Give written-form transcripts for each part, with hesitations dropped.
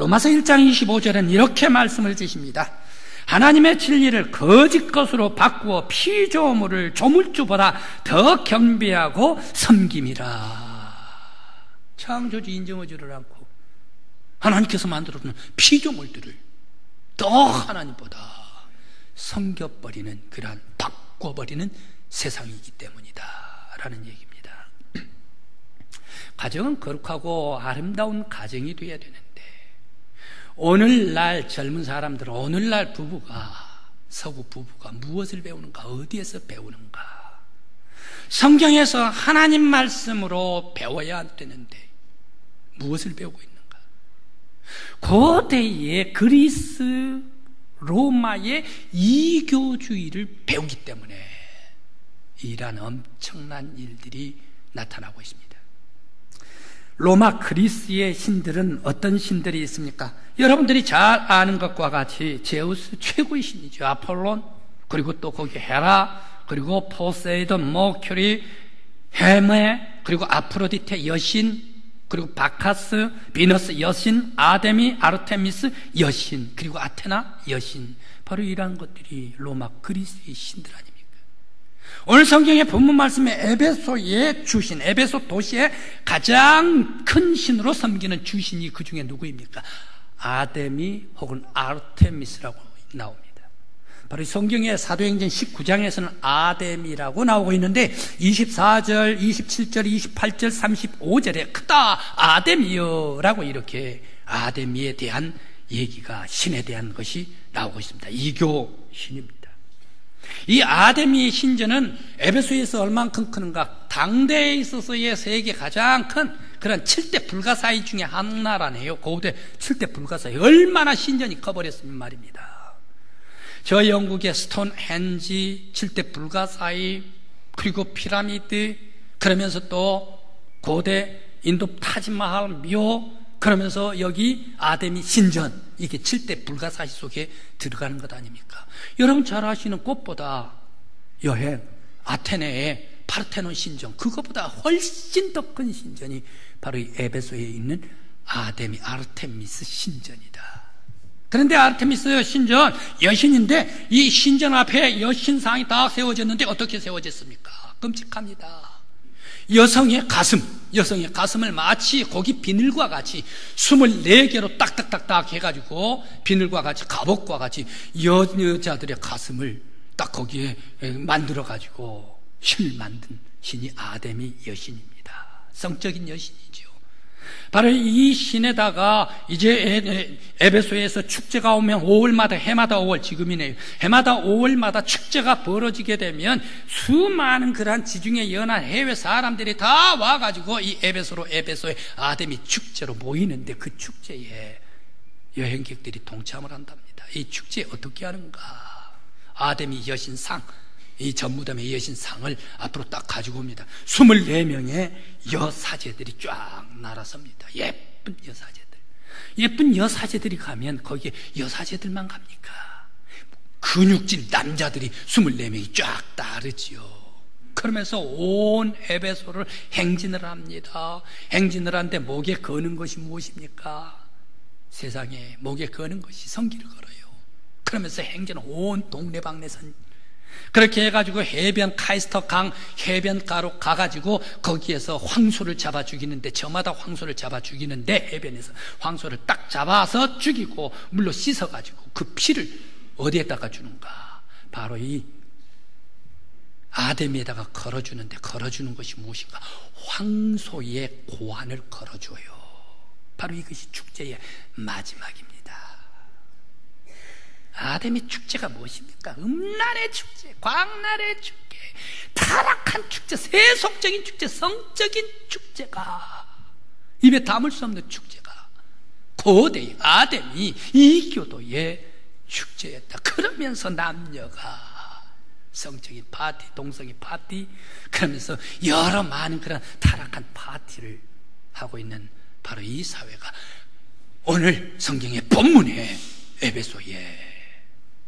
로마서 1장 25절은 이렇게 말씀을 주십니다. 하나님의 진리를 거짓 것으로 바꾸어 피조물을 조물주보다 더 경배하고 섬김이라. 창조주 인정하지를 않고 하나님께서 만들어둔 피조물들을 더 하나님보다 섬겨버리는, 그러한 바꿔버리는 세상이기 때문이다 라는 얘기입니다. 가정은 거룩하고 아름다운 가정이 되어야 되는데, 오늘날 젊은 사람들은, 오늘날 부부가, 서구 부부가 무엇을 배우는가, 어디에서 배우는가? 성경에서 하나님 말씀으로 배워야 되는데 무엇을 배우고 있는가? 고대의 그리스, 로마의 이교주의를 배우기 때문에 이러한 엄청난 일들이 나타나고 있습니다. 로마 그리스의 신들은 어떤 신들이 있습니까? 여러분들이 잘 아는 것과 같이 제우스 최고의 신이죠. 아폴론, 그리고 또 거기 헤라, 그리고 포세이돈, 머큐리, 헤메, 그리고 아프로디테 여신, 그리고 바카스, 비너스 여신, 아데미, 아르테미스 여신, 그리고 아테나 여신. 바로 이러한 것들이 로마 그리스의 신들 아닙니까? 오늘 성경의 본문 말씀에 에베소의 주신, 에베소 도시의 가장 큰 신으로 섬기는 주신이 그 중에 누구입니까? 아데미 혹은 아르테미스라고 나옵니다. 바로 성경의 사도행전 19장에서는 아데미라고 나오고 있는데 24절, 27절, 28절, 35절에 크다 아데미여라고 이렇게 아데미에 대한 얘기가, 신에 대한 것이 나오고 있습니다. 이교 신입니다. 이 아데미의 신전은 에베소에서 얼만큼 크는가? 당대에 있어서의 세계 가장 큰 그런 7대 불가사의 중에 하나라네요. 고대 7대 불가사의. 얼마나 신전이 커버렸으면 말입니다. 저 영국의 스톤헨지, 7대 불가사의, 그리고 피라미드, 그러면서 또 고대 인도 타지마할 묘, 그러면서 여기 아데미 신전, 이게 7대 불가사의 속에 들어가는 것 아닙니까? 여러분 잘 아시는 꽃보다 여행, 아테네의 파르테논 신전, 그것보다 훨씬 더 큰 신전이 바로 이 에베소에 있는 아데미, 아르테미스 신전이다. 그런데 아르테미스 신전, 여신인데 이 신전 앞에 여신상이 다 세워졌는데 어떻게 세워졌습니까? 끔찍합니다. 여성의 가슴을 마치 고기 비늘과 같이 24개로 딱딱딱딱 해가지고 비늘과 같이, 갑옷과 같이 여자들의 가슴을 딱 거기에 만들어가지고 신을 만든 신이 아데미 여신입니다. 성적인 여신이죠. 바로 이 신에다가 이제 에베소에서 축제가 오면 5월마다, 해마다 5월, 지금이네요. 해마다 5월마다 축제가 벌어지게 되면 수많은 그러한 지중해 연안 해외 사람들이 다 와가지고 이 에베소의 아데미 축제로 모이는데, 그 축제에 여행객들이 동참을 한답니다. 이 축제에 어떻게 하는가? 아데미 여신상, 이 전무덤의 여신상을 앞으로 딱 가지고 옵니다. 24명의 여사제들이 쫙 날아섭니다. 예쁜 여사제들. 예쁜 여사제들이 가면 거기에 여사제들만 갑니까? 근육질 남자들이 24명이 쫙 따르지요. 그러면서 온 에베소를 행진을 합니다. 행진을 하는데 목에 거는 것이 무엇입니까? 세상에 목에 거는 것이 성기를 걸어요. 그러면서 행진은 온 동네방네선 그렇게 해가지고 해변, 카이스터 강 해변가로 가가지고 거기에서 황소를 잡아 죽이는데, 저마다 황소를 잡아 죽이는데, 해변에서 황소를 딱 잡아서 죽이고 물로 씻어가지고 그 피를 어디에다가 주는가? 바로 이 아데미에다가 걸어주는데, 걸어주는 것이 무엇인가? 황소의 고환을 걸어줘요. 바로 이것이 축제의 마지막입니다. 아데미 축제가 무엇입니까? 음란의 축제, 광란의 축제, 타락한 축제, 세속적인 축제, 성적인 축제가, 입에 담을 수 없는 축제가 고대의 아데미 이교도의 축제였다. 그러면서 남녀가 성적인 파티, 동성애 파티, 그러면서 여러 많은 그런 타락한 파티를 하고 있는 바로 이 사회가 오늘 성경의 본문에 에베소의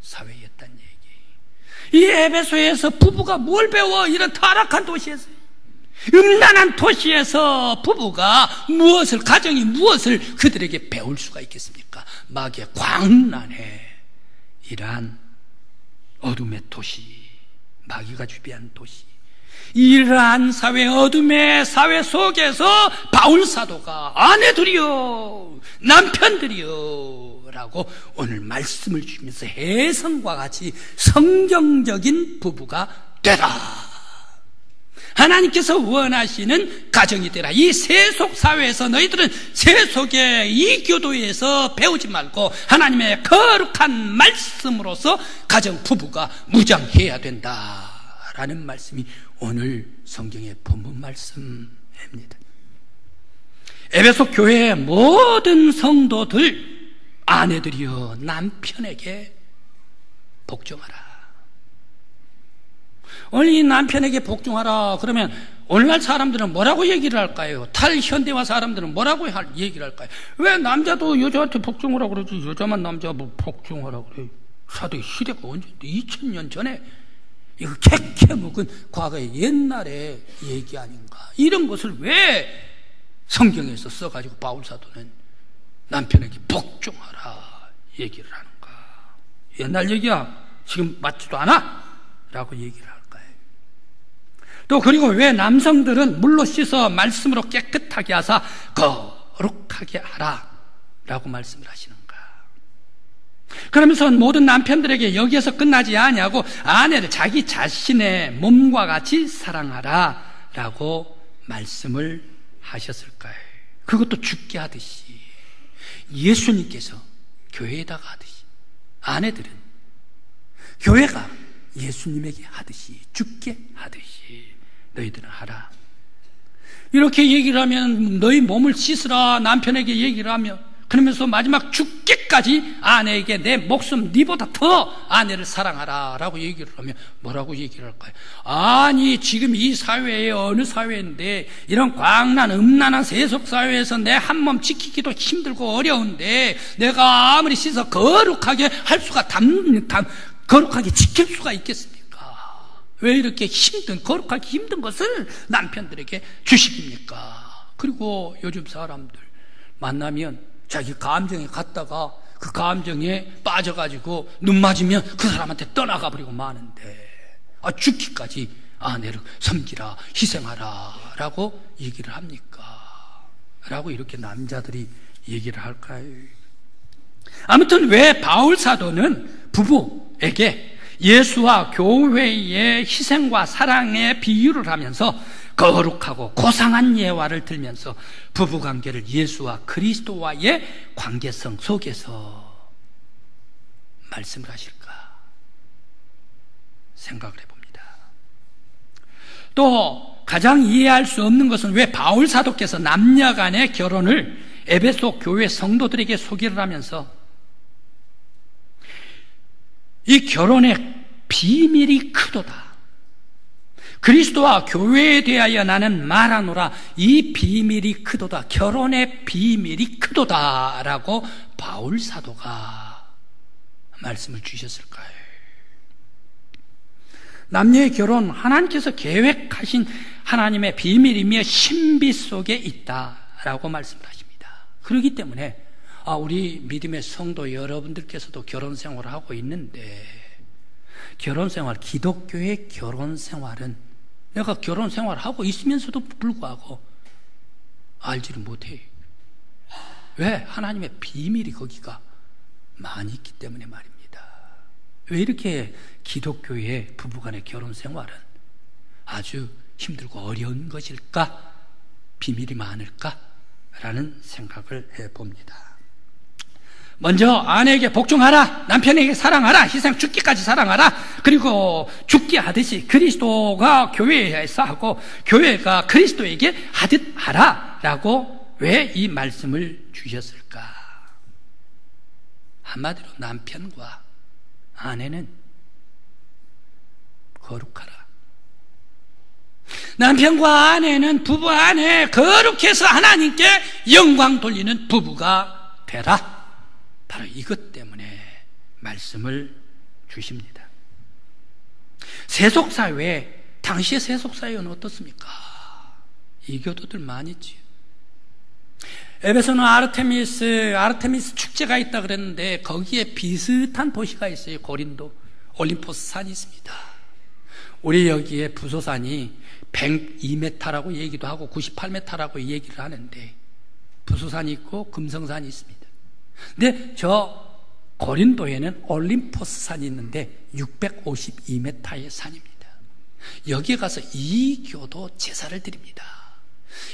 사회였단 얘기. 이 에베소에서 부부가 뭘 배워? 이런 타락한 도시에서 음란한 도시에서 부부가 가정이 무엇을 그들에게 배울 수가 있겠습니까? 마귀의 광란에 이러한 어둠의 도시, 마귀가 주비한 도시, 이러한 어둠의 사회 속에서 바울 사도가 아내들이여, 남편들이여 라고 오늘 말씀을 주시면서 혜성과 같이 성경적인 부부가 되라, 하나님께서 원하시는 가정이 되라. 이 세속 사회에서 너희들은 세속의 이 교도에서 배우지 말고 하나님의 거룩한 말씀으로서 가정 부부가 무장해야 된다라는 말씀이 오늘 성경의 본문 말씀입니다. 에베소 교회의 모든 성도들, 아내들이여 남편에게 복종하라. 오늘 이 남편에게 복종하라 그러면 오늘날 사람들은 뭐라고 얘기를 할까요? 탈현대화 사람들은 뭐라고 얘기를 할까요? 왜 남자도 여자한테 복종하라 그러지, 여자만 남자 뭐 복종하라 그래요? 사도의 시대가 언제인데 2000년 전에 이거 캐캐묵은 과거의 옛날의 얘기 아닌가? 이런 것을 왜 성경에서 써가지고 바울 사도는 남편에게 복종하라 얘기를 하는가? 옛날 얘기야, 지금 맞지도 않아 라고 얘기를 할까요? 또 그리고 왜 남성들은 물로 씻어 말씀으로 깨끗하게 하사 거룩하게 하라 라고 말씀을 하시는가? 그러면서 모든 남편들에게 여기에서 끝나지 아니하고 아내를 자기 자신의 몸과 같이 사랑하라 라고 말씀을 하셨을까요? 그것도 죽게 하듯이 예수님께서 교회에다가 하듯이 아내들은 교회가 예수님에게 하듯이, 죽게 하듯이 너희들은 하라. 이렇게 얘기를 하면 너희 몸을 씻으라 남편에게 얘기를 하면, 그러면서 마지막 죽기까지 아내에게 내 목숨 니보다 더 아내를 사랑하라 라고 얘기를 하면 뭐라고 얘기를 할까요? 아니 지금 이 사회에 어느 사회인데 이런 광란 음란한 세속사회에서 내 한 몸 지키기도 힘들고 어려운데 내가 아무리 씻어 거룩하게 할 수가 거룩하게 지킬 수가 있겠습니까? 왜 이렇게 거룩하기 힘든 것을 남편들에게 주십니까? 그리고 요즘 사람들 만나면 자기 감정에 갔다가 그 감정에 빠져가지고 눈 맞으면 그 사람한테 떠나가 버리고 마는데, 죽기까지 아내를 섬기라, 희생하라 라고 얘기를 합니까? 라고 이렇게 남자들이 얘기를 할까요? 아무튼 왜 바울 사도는 부부에게 예수와 교회의 희생과 사랑의 비유를 하면서 거룩하고 고상한 예화를 들면서 부부관계를 예수와 그리스도와의 관계성 속에서 말씀을 하실까 생각을 해봅니다. 또 가장 이해할 수 없는 것은 왜 바울 사도께서 남녀 간의 결혼을 에베소 교회 성도들에게 소개를 하면서 이 결혼의 비밀이 크도다, 그리스도와 교회에 대하여 나는 말하노라, 이 비밀이 크도다, 결혼의 비밀이 크도다 라고 바울 사도가 말씀을 주셨을까요? 남녀의 결혼, 하나님께서 계획하신 하나님의 비밀이며 신비 속에 있다라고 말씀을 하십니다. 그렇기 때문에 우리 믿음의 성도 여러분들께서도 결혼 생활을 하고 있는데, 결혼 생활, 기독교의 결혼 생활은 내가 결혼 생활을 하고 있으면서도 불구하고 알지를 못해요. 왜? 하나님의 비밀이 거기가 많이 있기 때문에 말입니다. 왜 이렇게 기독교의 부부간의 결혼 생활은 아주 힘들고 어려운 것일까? 비밀이 많을까? 라는 생각을 해봅니다. 먼저 아내에게 복종하라, 남편에게 사랑하라, 희생 죽기까지 사랑하라, 그리고 죽게 하듯이 그리스도가 교회에서 하고 교회가 그리스도에게 하듯 하라 라고 왜 이 말씀을 주셨을까? 한마디로 남편과 아내는 거룩하라, 남편과 아내는 부부 안에 거룩해서 하나님께 영광 돌리는 부부가 되라, 바로 이것 때문에 말씀을 주십니다. 세속사회, 당시의 세속사회는 어떻습니까? 이교도들만 있지요. 에베소는 아르테미스 축제가 있다 그랬는데 거기에 비슷한 도시가 있어요. 고린도 올림포스 산이 있습니다. 우리 여기에 부소산이 102m라고 얘기도 하고 98m라고 얘기를 하는데 부소산이 있고 금성산이 있습니다. 근데 저 고린도에는 올림포스 산이 있는데 652m의 산입니다. 여기에 가서 이교도 제사를 드립니다.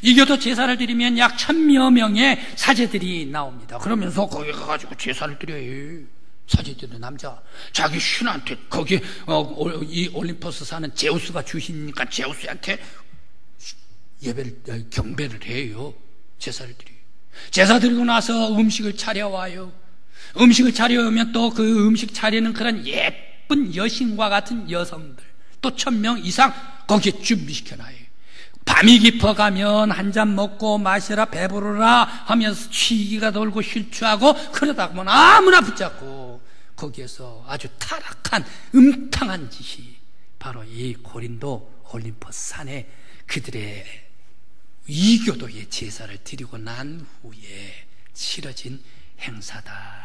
이교도 제사를 드리면 약 1000여 명의 사제들이 나옵니다. 그러면서 거기 가가지고 제사를 드려요. 사제들의 남자 자기 신한테 거기 이 올림포스 사는 제우스가 주시니까 제우스한테 예배를 경배를 해요. 제사를 드려요. 제사 드리고 나서 음식을 차려와요. 음식을 차려오면 또 그 음식 차리는 그런 예쁜 여신과 같은 여성들 또 1000명 이상 거기에 준비시켜놔요. 밤이 깊어가면 한 잔 먹고 마시라 배부르라 하면서 취기가 돌고 실추하고 그러다 보면 아무나 붙잡고 거기에서 아주 타락한 음탕한 짓이 바로 이 고린도 올림포스 산에 그들의 이교도의 제사를 드리고 난 후에 치러진 행사다.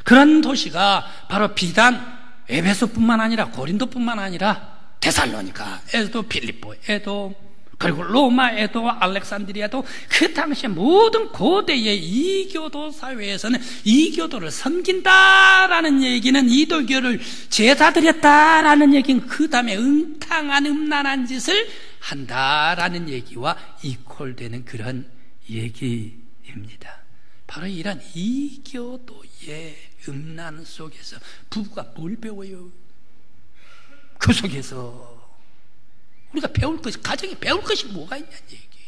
그런 도시가 바로 비단 에베소뿐만 아니라 고린도뿐만 아니라 데살로니가에도 필리포에도 그리고 로마에도 알렉산드리아도 그 당시에 모든 고대의 이교도 사회에서는 이교도를 섬긴다라는 얘기는 이도교를 제사드렸다라는 얘기는 그 다음에 음탕한 음란한 짓을 한다라는 얘기와 이퀄되는 그런 얘기입니다. 바로 이런 이교도의 음란 속에서 부부가 뭘 배워요? 그 속에서 우리가 배울 것이, 가정에 배울 것이 뭐가 있냐는 얘기.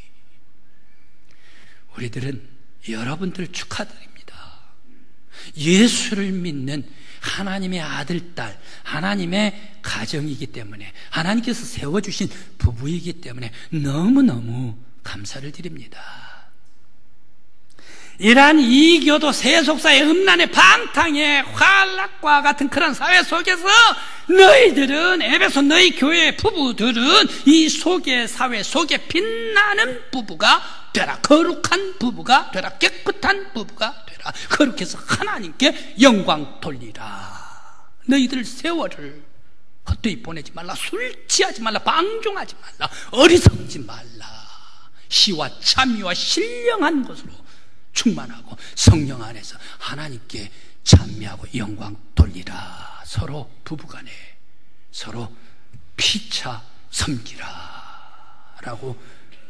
우리들은 여러분들 축하드립니다. 예수를 믿는 하나님의 아들, 딸, 하나님의 가정이기 때문에, 하나님께서 세워주신 부부이기 때문에 너무너무 감사를 드립니다. 이러한 이교도 세속사의 음란의 방탕의 환락과 같은 그런 사회 속에서 너희들은 에베소 너희 교회 부부들은 이 속의 사회 속에 빛나는 부부가 되라. 거룩한 부부가 되라. 깨끗한 부부가 되라. 그렇게 해서 하나님께 영광 돌리라. 너희들 세월을 헛되이 보내지 말라. 술 취하지 말라. 방종하지 말라. 어리석지 말라. 시와 참미와 신령한 것으로 충만하고 성령 안에서 하나님께 찬미하고 영광 돌리라. 서로 부부간에 서로 피차 섬기라 라고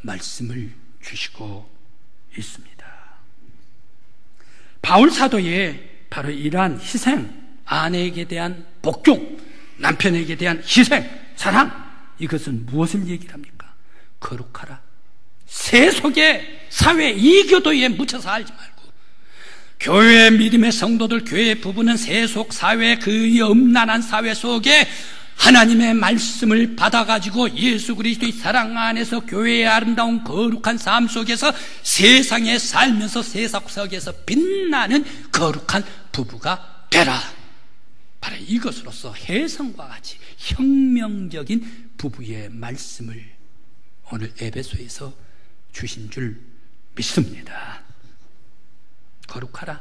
말씀을 주시고 있습니다. 바울 사도의 바로 이러한 희생, 아내에게 대한 복종, 남편에게 대한 희생, 사랑, 이것은 무엇을 얘기를 합니까? 거룩하라. 세속의 사회 이교도에 묻혀서 살지 말고, 교회 믿음의 성도들, 교회 부부는 세속 사회, 그 음란한 사회 속에 하나님의 말씀을 받아가지고 예수 그리스도의 사랑 안에서 교회의 아름다운 거룩한 삶 속에서 세상에 살면서 세상 속에서 빛나는 거룩한 부부가 되라. 바로 이것으로서 혜성과 같이 혁명적인 부부의 말씀을 오늘 에베소에서 주신 줄 믿습니다. 거룩하라.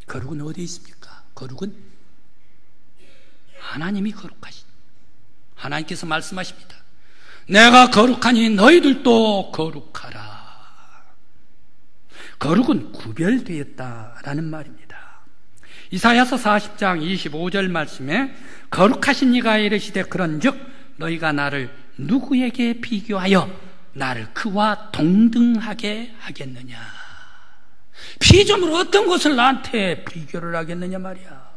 거룩은 어디에 있습니까? 거룩은 하나님이 거룩하신, 하나님께서 말씀하십니다. 내가 거룩하니 너희들도 거룩하라. 거룩은 구별되었다라는 말입니다. 이사야서 40장 25절 말씀에 거룩하신 이가 이르시되 그런즉 너희가 나를 누구에게 비교하여 나를 그와 동등하게 하겠느냐. 피조물 어떤 것을 나한테 비교를 하겠느냐 말이야.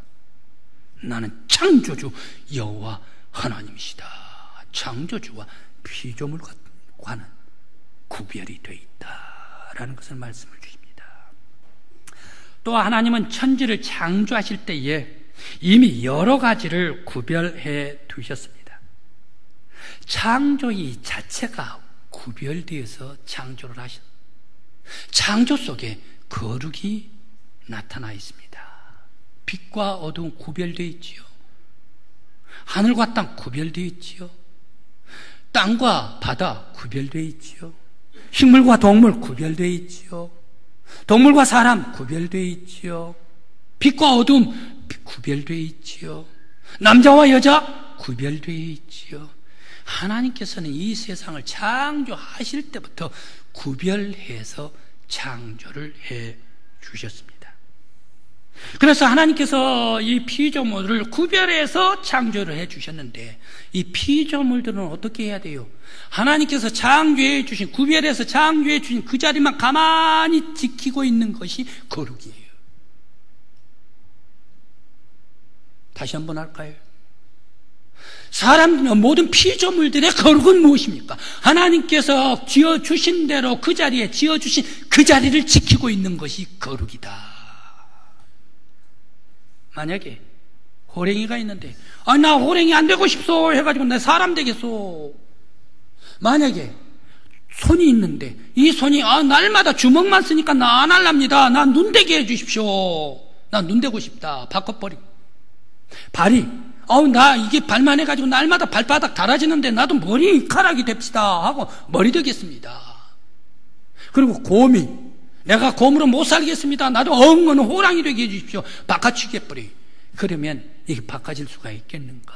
나는 창조주 여호와 하나님이시다. 창조주와 피조물과는 구별이 되어 있다라는 것을 말씀을 주십니다. 또 하나님은 천지를 창조하실 때에 이미 여러 가지를 구별해 두셨습니다. 창조의 자체가 구별되어서 창조를 하셨습니다. 창조 속에 거룩이 나타나 있습니다. 빛과 어두운 구별되어 있지요. 하늘과 땅 구별되어 있지요. 땅과 바다 구별되어 있지요. 식물과 동물 구별되어 있지요. 동물과 사람 구별되어 있지요. 빛과 어둠 구별되어 있지요. 남자와 여자 구별되어 있지요. 하나님께서는 이 세상을 창조하실 때부터 구별해서 창조를 해 주셨습니다. 그래서 하나님께서 이 피조물을 구별해서 창조를 해 주셨는데, 이 피조물들은 어떻게 해야 돼요? 하나님께서 창조해 주신, 구별해서 창조해 주신 그 자리만 가만히 지키고 있는 것이 거룩이에요. 다시 한번 할까요? 사람, 모든 피조물들의 거룩은 무엇입니까? 하나님께서 지어주신 대로 그 자리에 지어주신 그 자리를 지키고 있는 것이 거룩이다. 만약에 호랭이가 있는데, 나 호랭이 안 되고 싶소 해가지고 내 사람 되겠소. 만약에 손이 있는데 이 손이 날마다 주먹만 쓰니까 나 안 할랍니다. 나 눈 되게 해주십시오. 나 눈 되고 싶다. 바꿔버리고. 발이 나 이게 발만 해가지고 날마다 발바닥 달아지는데 나도 머리카락이 됩시다 하고 머리 되겠습니다. 그리고 곰이 내가 곰으로 못 살겠습니다. 나도 엉은 호랑이 되게 해주십시오. 바꿔치기 해버리. 그러면 이게 바꿔질 수가 있겠는가?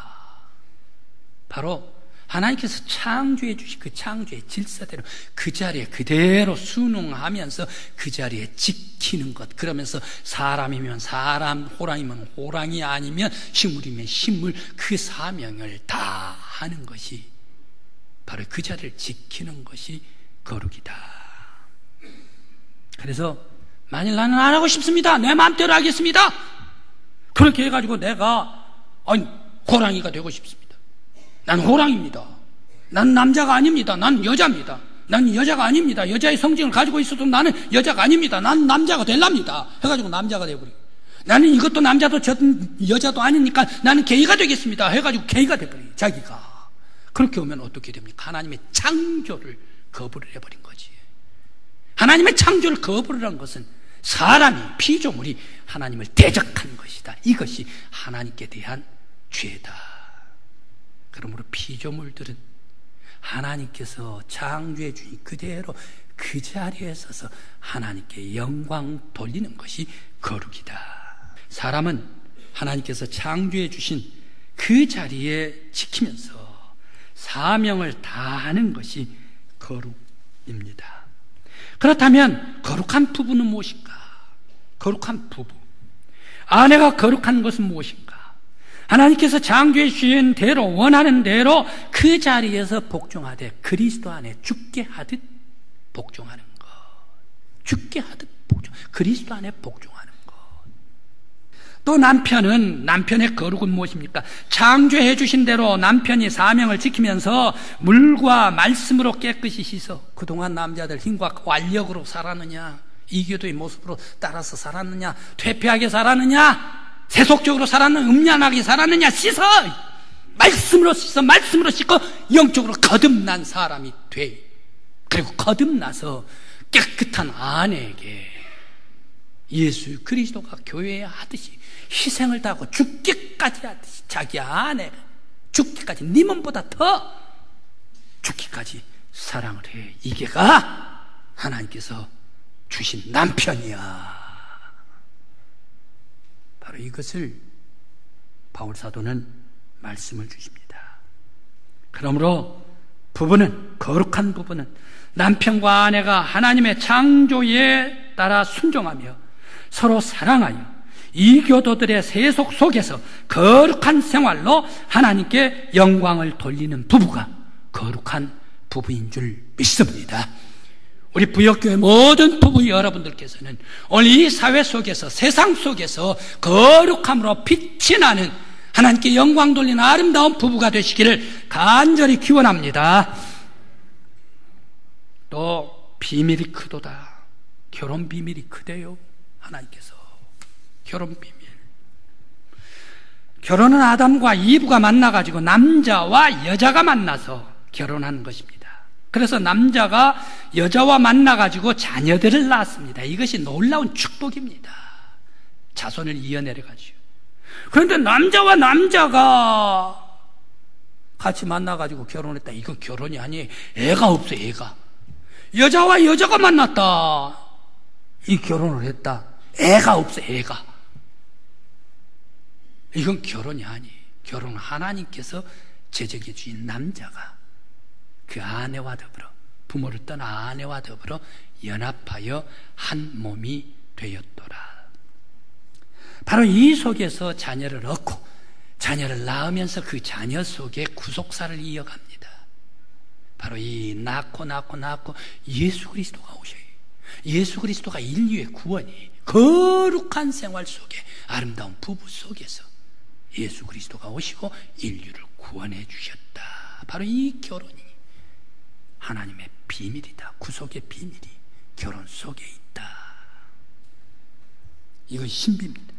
바로 하나님께서 창조해 주신 그 창조의 질서대로 그 자리에 그대로 순응하면서 그 자리에 지키는 것. 그러면서 사람이면 사람, 호랑이면 호랑이, 아니면 식물이면 식물, 그 사명을 다 하는 것이 바로 그 자리를 지키는 것이 거룩이다. 그래서 만일 나는 안 하고 싶습니다. 내 마음대로 하겠습니다. 그렇게 해가지고 내가 호랑이가 되고 싶습니다. 난 호랑이입니다. 난 남자가 아닙니다. 난 여자입니다. 난 여자가 아닙니다. 여자의 성질을 가지고 있어도 나는 여자가 아닙니다. 난 남자가 되랍니다. 해가지고 남자가 되어버리고, 나는 이것도 남자도 여자도 아니니까 나는 게이가 되겠습니다. 해가지고 게이가 되어버리고, 자기가. 그렇게 오면 어떻게 됩니까? 하나님의 창조를 거부를 해버린 거지. 하나님의 창조를 거부를 한 것은 사람이, 피조물이 하나님을 대적한 것이다. 이것이 하나님께 대한 죄다. 그러므로 피조물들은 하나님께서 창조해 주신 그대로 그 자리에 서서 하나님께 영광 돌리는 것이 거룩이다. 사람은 하나님께서 창조해 주신 그 자리에 지키면서 사명을 다하는 것이 거룩입니다. 그렇다면 거룩한 부부는 무엇인가? 거룩한 부부, 아내가 거룩한 것은 무엇인가? 하나님께서 창조해 주신 대로, 원하는 대로 그 자리에서 복종하되 그리스도 안에 죽게 하듯 복종하는 것. 죽게 하듯 복종, 그리스도 안에 복종하는 것. 또 남편의 거룩은 무엇입니까? 창조해 주신 대로 남편이 사명을 지키면서 물과 말씀으로 깨끗이 씻어. 그동안 남자들 힘과 완력으로 살았느냐, 이교도의 모습으로 따라서 살았느냐, 퇴폐하게 살았느냐, 세속적으로 살았느냐, 음란하게 살았느냐, 씻어! 말씀으로 씻어, 말씀으로 씻고 영적으로 거듭난 사람이 돼. 그리고 거듭나서 깨끗한 아내에게 예수 그리스도가 교회에 하듯이 희생을 다하고 죽기까지 하듯이 자기 아내가 죽기까지, 네 몸보다 더 죽기까지 사랑을 해. 이게가 하나님께서 주신 남편이야. 바로 이것을 바울 사도는 말씀을 주십니다. 그러므로 부부는, 거룩한 부부는 남편과 아내가 하나님의 창조에 따라 순종하며 서로 사랑하여 이교도들의 세속 속에서 거룩한 생활로 하나님께 영광을 돌리는 부부가 거룩한 부부인 줄 믿습니다. 우리 부역교회 모든 부부 여러분들께서는 오늘 이 사회 속에서, 세상 속에서 거룩함으로 빛이 나는, 하나님께 영광 돌리는 아름다운 부부가 되시기를 간절히 기원합니다. 또 비밀이 크도다. 결혼 비밀이 크대요. 하나님께서 결혼 비밀, 결혼은 아담과 이브가 만나가지고 남자와 여자가 만나서 결혼한 것입니다. 그래서 남자가 여자와 만나가지고 자녀들을 낳았습니다. 이것이 놀라운 축복입니다. 자손을 이어내려가지고. 그런데 남자와 남자가 같이 만나가지고 결혼했다. 이건 결혼이 아니에요. 애가 없어, 애가. 여자와 여자가 만났다. 이 결혼을 했다. 애가 없어, 애가. 이건 결혼이 아니에요. 결혼은 하나님께서 제정해 주신 남자가 그 아내와 더불어, 부모를 떠나 아내와 더불어 연합하여 한 몸이 되었더라. 바로 이 속에서 자녀를 얻고 자녀를 낳으면서 그 자녀 속에 구속사를 이어갑니다. 바로 이 낳고 예수 그리스도가 오셔요. 예수 그리스도가 인류의 구원이 거룩한 생활 속에 아름다운 부부 속에서 예수 그리스도가 오시고 인류를 구원해 주셨다. 바로 이 결혼이 하나님의 비밀이다. 구속의 비밀이 결혼 속에 있다. 이건 신비입니다.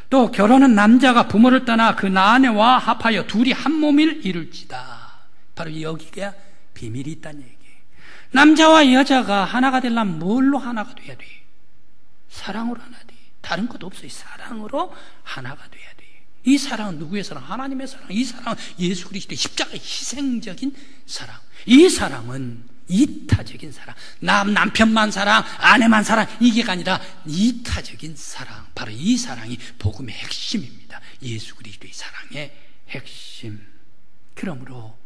또 결혼은 남자가 부모를 떠나 그 아내와 합하여 둘이 한 몸을 이룰지다. 바로 여기가 비밀이 있다는 얘기예요. 남자와 여자가 하나가 되려면 뭘로 하나가 돼야 돼? 사랑으로 하나 돼. 다른 것도 없어요. 사랑으로 하나가 돼야 돼. 이 사랑은 누구의 사랑? 하나님의 사랑. 이 사랑은 예수 그리스도의 십자가의 희생적인 사랑. 이 사랑은 이타적인 사랑. 남편만 사랑, 아내만 사랑, 이게가 아니라 이타적인 사랑. 바로 이 사랑이 복음의 핵심입니다. 예수 그리스도의 사랑의 핵심. 그러므로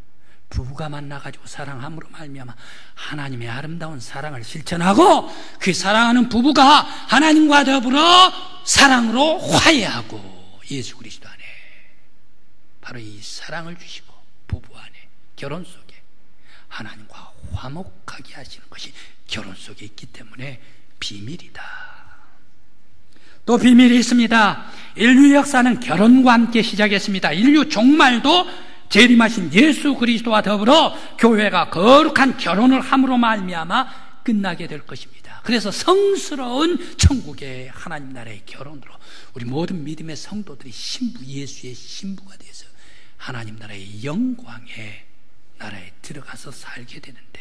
부부가 만나가지고 사랑함으로 말미암아 하나님의 아름다운 사랑을 실천하고 그 사랑하는 부부가 하나님과 더불어 사랑으로 화해하고 예수 그리스도 안에 바로 이 사랑을 주시고 부부 안에 결혼 속에 하나님과 화목하게 하시는 것이 결혼 속에 있기 때문에 비밀이다. 또 비밀이 있습니다. 인류 역사는 결혼과 함께 시작했습니다. 인류 종말도 재림하신 예수 그리스도와 더불어 교회가 거룩한 결혼을 함으로 말미암아 끝나게 될 것입니다. 그래서 성스러운 천국의 하나님 나라의 결혼으로 우리 모든 믿음의 성도들이 신부 예수의 신부가 돼서 하나님 나라의 영광의 나라에 들어가서 살게 되는데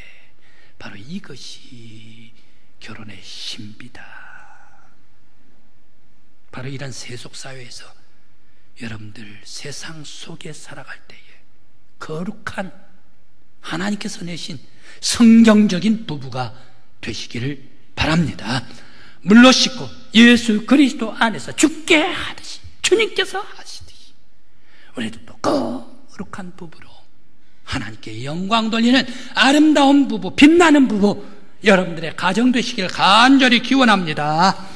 바로 이것이 결혼의 신비다. 바로 이런 세속사회에서 여러분들 세상 속에 살아갈 때에 거룩한 하나님께서 내신 성경적인 부부가 되시기를 바랍니다. 물로 씻고 예수 그리스도 안에서 죽게 하듯이 주님께서 하시듯이 우리도 또 거룩한 부부로 하나님께 영광 돌리는 아름다운 부부, 빛나는 부부 여러분들의 가정 되시기를 간절히 기원합니다.